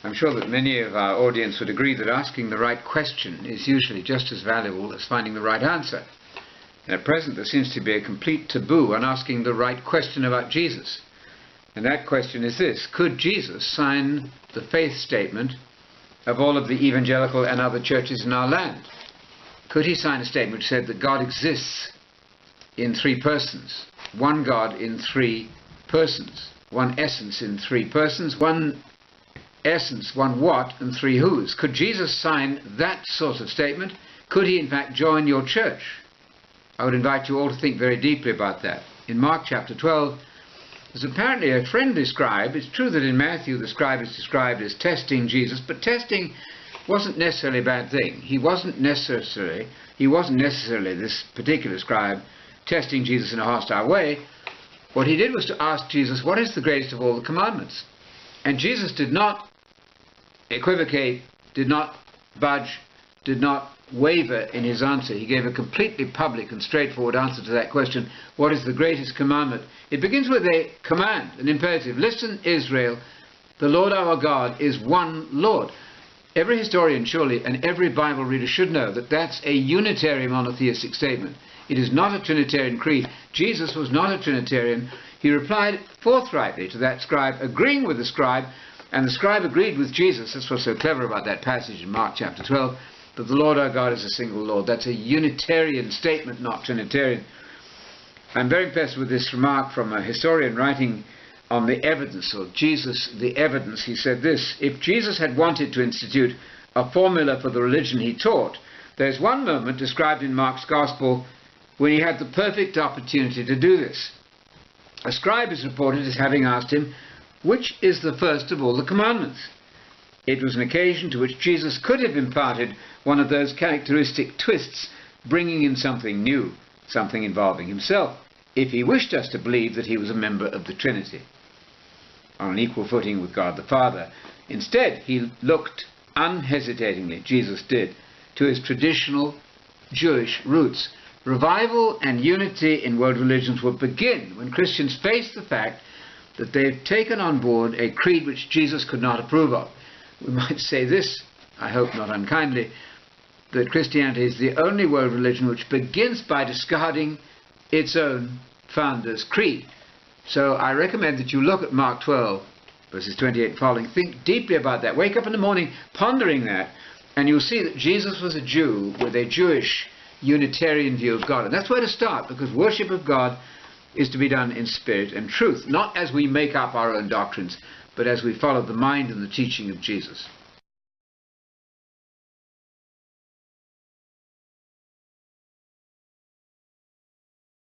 I'm sure that many of our audience would agree that asking the right question is usually just as valuable as finding the right answer. And at present there seems to be a complete taboo on asking the right question about Jesus. And that question is this: could Jesus sign the faith statement of all of the evangelical and other churches in our land? Could he sign a statement which said that God exists in three persons, one God in three persons, one essence in three persons, one essence, one what, and three whos? Could Jesus sign that sort of statement? Could he in fact join your church? I would invite you all to think very deeply about that. In Mark chapter 12, there's apparently a friendly scribe. It's true that in Matthew the scribe is described as testing Jesus, but testing wasn't necessarily a bad thing. He wasn't necessarily, this particular scribe, testing Jesus in a hostile way. What he did was to ask Jesus, what is the greatest of all the commandments? And Jesus did not equivocate, did not budge, did not waver in his answer. He gave a completely public and straightforward answer to that question. What is the greatest commandment? It begins with a command, an imperative. Listen, Israel, the Lord our God is one Lord. Every historian, surely, and every Bible reader should know that that's a Unitarian monotheistic statement. It is not a Trinitarian creed. Jesus was not a Trinitarian. He replied forthrightly to that scribe, agreeing with the scribe, and the scribe agreed with Jesus. That's what's so clever about that passage in Mark chapter 12, that the Lord our God is a single Lord. That's a Unitarian statement, not Trinitarian. I'm very impressed with this remark from a historian writing on the evidence, or Jesus, the evidence. He said this: if Jesus had wanted to institute a formula for the religion he taught, there's one moment described in Mark's Gospel when he had the perfect opportunity to do this. A scribe is reported as having asked him, which is the first of all the commandments? It was an occasion to which Jesus could have imparted one of those characteristic twists, bringing in something new, something involving himself, if he wished us to believe that he was a member of the Trinity, on an equal footing with God the Father. Instead, he looked unhesitatingly, Jesus did, to his traditional Jewish roots. Revival and unity in world religions will begin when Christians face the fact that they've taken on board a creed which Jesus could not approve of. We might say this, I hope not unkindly, that Christianity is the only world religion which begins by discarding its own founder's creed. So I recommend that you look at Mark 12, verses 28 and following. Think deeply about that. Wake up in the morning pondering that, and you'll see that Jesus was a Jew with a Jewish Unitarian view of God. And that's where to start, because worship of God is to be done in spirit and truth, not as we make up our own doctrines, but as we follow the mind and the teaching of Jesus.